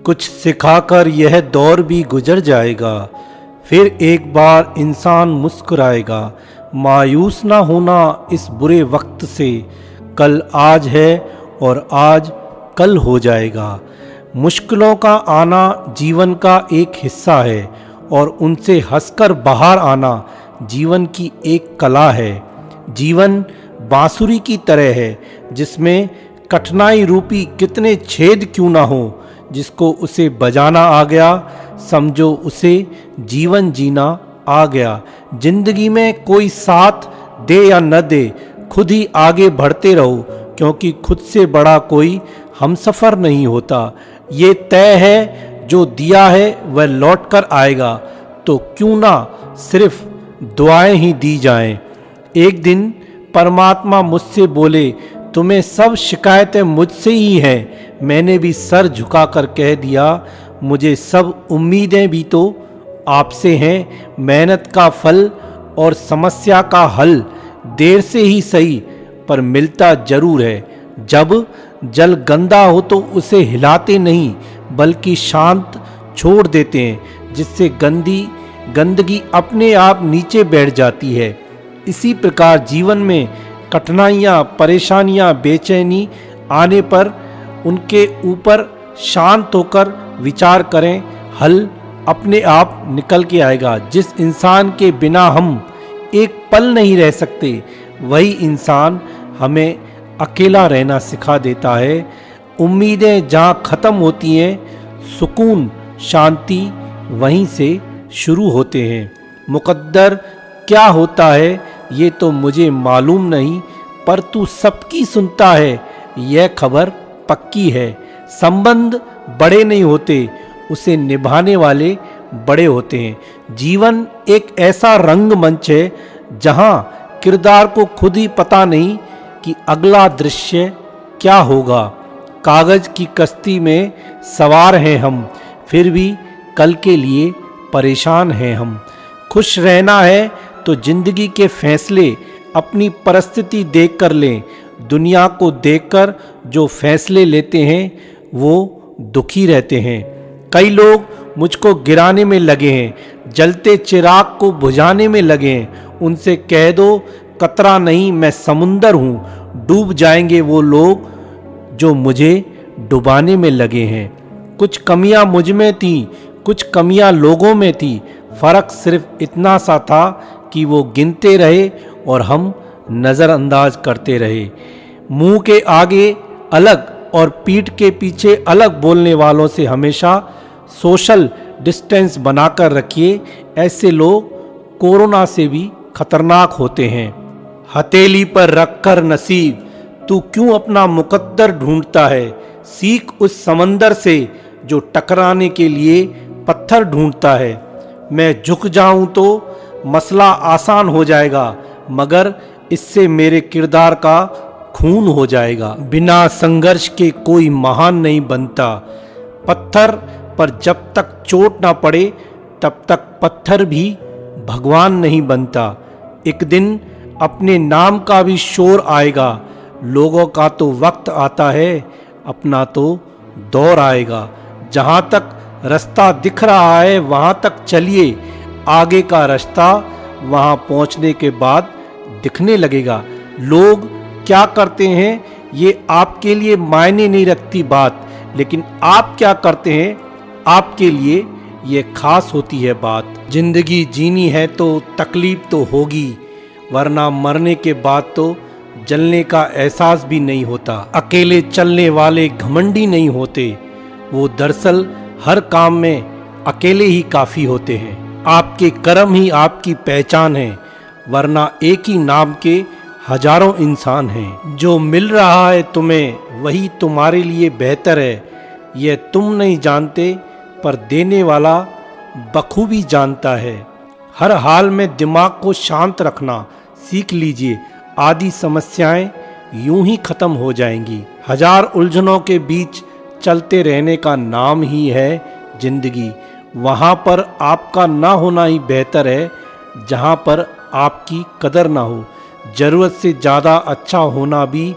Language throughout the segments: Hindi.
कुछ सिखाकर यह दौर भी गुजर जाएगा, फिर एक बार इंसान मुस्कुराएगा। मायूस ना होना इस बुरे वक्त से, कल आज है और आज कल हो जाएगा। मुश्किलों का आना जीवन का एक हिस्सा है और उनसे हंसकर बाहर आना जीवन की एक कला है। जीवन बांसुरी की तरह है जिसमें कठिनाई रूपी कितने छेद क्यों ना हो, जिसको उसे बजाना आ गया समझो उसे जीवन जीना आ गया। जिंदगी में कोई साथ दे या न दे, खुद ही आगे बढ़ते रहो, क्योंकि खुद से बड़ा कोई हमसफ़र नहीं होता। ये तय है जो दिया है वह लौट कर आएगा, तो क्यों ना सिर्फ दुआएं ही दी जाएं। एक दिन परमात्मा मुझसे बोले, तुम्हें सब शिकायतें मुझसे ही हैं। मैंने भी सर झुकाकर कह दिया, मुझे सब उम्मीदें भी तो आपसे हैं। मेहनत का फल और समस्या का हल देर से ही सही पर मिलता जरूर है। जब जल गंदा हो तो उसे हिलाते नहीं बल्कि शांत छोड़ देते हैं, जिससे गंदगी अपने आप नीचे बैठ जाती है। इसी प्रकार जीवन में कठिनाइयाँ, परेशानियाँ, बेचैनी आने पर उनके ऊपर शांत होकर विचार करें, हल अपने आप निकल के आएगा। जिस इंसान के बिना हम एक पल नहीं रह सकते, वही इंसान हमें अकेला रहना सिखा देता है। उम्मीदें जहाँ ख़त्म होती हैं, सुकून शांति वहीं से शुरू होते हैं। मुकद्दर क्या होता है ये तो मुझे मालूम नहीं, पर तू सबकी सुनता है यह खबर पक्की है। संबंध बड़े नहीं होते, उसे निभाने वाले बड़े होते हैं। जीवन एक ऐसा रंगमंच है जहाँ किरदार को खुद ही पता नहीं कि अगला दृश्य क्या होगा। कागज की कश्ती में सवार हैं हम, फिर भी कल के लिए परेशान हैं हम। खुश रहना है तो जिंदगी के फैसले अपनी परिस्थिति देख कर लें। दुनिया को देखकर जो फैसले लेते हैं वो दुखी रहते हैं। कई लोग मुझको गिराने में लगे हैं, जलते चिराग को बुझाने में लगे हैं। उनसे कह दो कतरा नहीं मैं समुंदर हूँ। डूब जाएंगे वो लोग जो मुझे डुबाने में लगे हैं। कुछ कमियां मुझ में थी, कुछ कमियां लोगों में थी। फ़र्क सिर्फ इतना सा था कि वो गिनते रहे और हम नज़रअंदाज करते रहे। मुंह के आगे अलग और पीठ के पीछे अलग बोलने वालों से हमेशा सोशल डिस्टेंस बनाकर रखिए। ऐसे लोग कोरोना से भी खतरनाक होते हैं। हथेली पर रखकर नसीब, तू क्यों अपना मुकद्दर ढूंढता है। सीख उस समंदर से जो टकराने के लिए पत्थर ढूंढता है। मैं झुक जाऊं तो मसला आसान हो जाएगा, मगर इससे मेरे किरदार का खून हो जाएगा। बिना संघर्ष के कोई महान नहीं बनता। पत्थर पर जब तक चोट ना पड़े तब तक पत्थर भी भगवान नहीं बनता। एक दिन अपने नाम का भी शोर आएगा। लोगों का तो वक्त आता है, अपना तो दौर आएगा। जहाँ तक रास्ता दिख रहा है वहाँ तक चलिए, आगे का रास्ता वहाँ पहुँचने के बाद दिखने लगेगा। लोग क्या करते हैं ये आपके लिए मायने नहीं रखती बात, लेकिन आप क्या करते हैं आपके लिए ये खास होती है बात। जिंदगी जीनी है तो तकलीफ तो होगी, वरना मरने के बाद तो जलने का एहसास भी नहीं होता। अकेले चलने वाले घमंडी नहीं होते, वो दरअसल हर काम में अकेले ही काफ़ी होते हैं। आपके कर्म ही आपकी पहचान है, वरना एक ही नाम के हजारों इंसान हैं। जो मिल रहा है तुम्हें वही तुम्हारे लिए बेहतर है, यह तुम नहीं जानते पर देने वाला बखूबी जानता है। हर हाल में दिमाग को शांत रखना सीख लीजिए, आदि समस्याएं यूं ही खत्म हो जाएंगी। हजार उलझनों के बीच चलते रहने का नाम ही है जिंदगी। वहाँ पर आपका ना होना ही बेहतर है जहाँ पर आपकी कदर ना हो। ज़रूरत से ज़्यादा अच्छा होना भी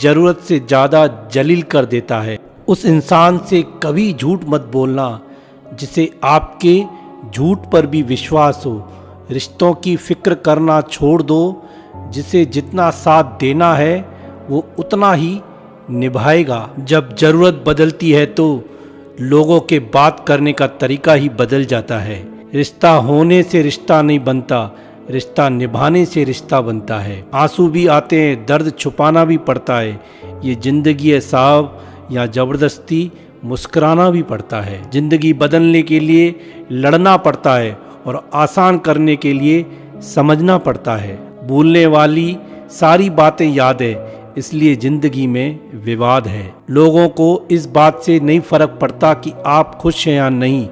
ज़रूरत से ज़्यादा जलील कर देता है। उस इंसान से कभी झूठ मत बोलना जिसे आपके झूठ पर भी विश्वास हो। रिश्तों की फिक्र करना छोड़ दो, जिसे जितना साथ देना है वो उतना ही निभाएगा। जब ज़रूरत बदलती है तो लोगों के बात करने का तरीका ही बदल जाता है। रिश्ता होने से रिश्ता नहीं बनता, रिश्ता निभाने से रिश्ता बनता है। आंसू भी आते हैं, दर्द छुपाना भी पड़ता है। ये ज़िंदगी है साहब, या ज़बरदस्ती मुस्कुराना भी पड़ता है। ज़िंदगी बदलने के लिए लड़ना पड़ता है और आसान करने के लिए समझना पड़ता है। भूलने वाली सारी बातें याद है, इसलिए ज़िंदगी में विवाद है। लोगों को इस बात से नहीं फ़र्क पड़ता कि आप खुश हैं या नहीं,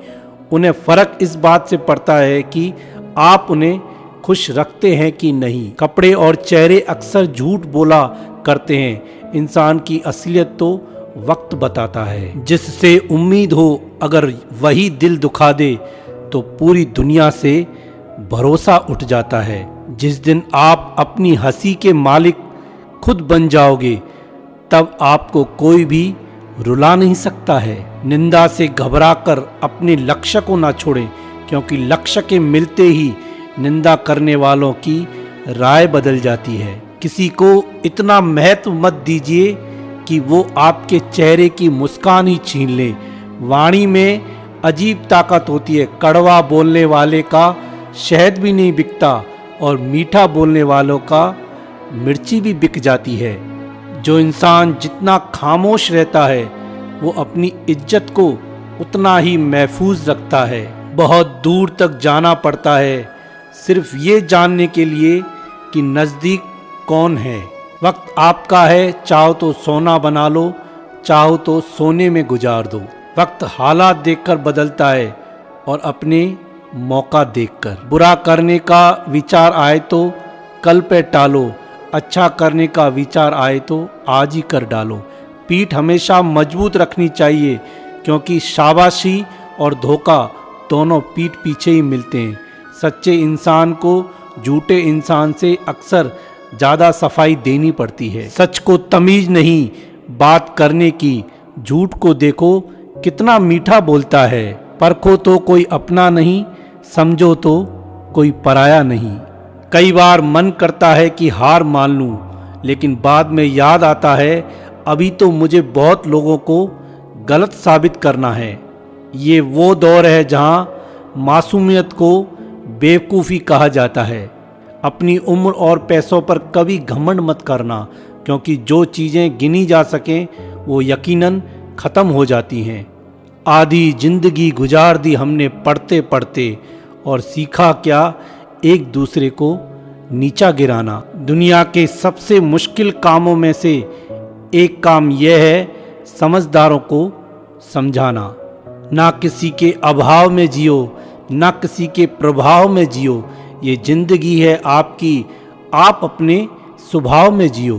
उन्हें फ़र्क इस बात से पड़ता है कि आप उन्हें खुश रखते हैं कि नहीं। कपड़े और चेहरे अक्सर झूठ बोला करते हैं, इंसान की असलियत तो वक्त बताता है। जिससे उम्मीद हो अगर वही दिल दुखा दे तो पूरी दुनिया से भरोसा उठ जाता है। जिस दिन आप अपनी हंसी के मालिक खुद बन जाओगे तब आपको कोई भी रुला नहीं सकता है। निंदा से घबराकर अपने लक्ष्य को ना छोड़ें, क्योंकि लक्ष्य के मिलते ही निंदा करने वालों की राय बदल जाती है। किसी को इतना महत्व मत दीजिए कि वो आपके चेहरे की मुस्कान ही छीन ले। वाणी में अजीब ताकत होती है, कड़वा बोलने वाले का शहद भी नहीं बिकता और मीठा बोलने वालों का मिर्ची भी बिक जाती है। जो इंसान जितना खामोश रहता है वो अपनी इज्जत को उतना ही महफूज रखता है। बहुत दूर तक जाना पड़ता है सिर्फ ये जानने के लिए कि नज़दीक कौन है। वक्त आपका है, चाहो तो सोना बना लो, चाहो तो सोने में गुजार दो। वक्त हालात देखकर बदलता है और अपने मौका देखकर। बुरा करने का विचार आए तो कल पे टालो, अच्छा करने का विचार आए तो आज ही कर डालो। पीठ हमेशा मजबूत रखनी चाहिए, क्योंकि शाबाशी और धोखा दोनों पीठ पीछे ही मिलते हैं। सच्चे इंसान को झूठे इंसान से अक्सर ज़्यादा सफाई देनी पड़ती है। सच को तमीज़ नहीं बात करने की, झूठ को देखो कितना मीठा बोलता है। परखो तो कोई अपना नहीं, समझो तो कोई पराया नहीं। कई बार मन करता है कि हार मान लूं, लेकिन बाद में याद आता है अभी तो मुझे बहुत लोगों को गलत साबित करना है। ये वो दौर है जहां मासूमियत को बेवकूफ़ी कहा जाता है। अपनी उम्र और पैसों पर कभी घमंड मत करना, क्योंकि जो चीज़ें गिनी जा सकें वो यकीनन ख़त्म हो जाती हैं। आधी ज़िंदगी गुजार दी हमने पढ़ते पढ़ते, और सीखा क्या एक दूसरे को नीचा गिराना। दुनिया के सबसे मुश्किल कामों में से एक काम यह है समझदारों को समझाना। ना किसी के अभाव में जियो, ना किसी के प्रभाव में जियो। ये जिंदगी है आपकी, आप अपने स्वभाव में जियो।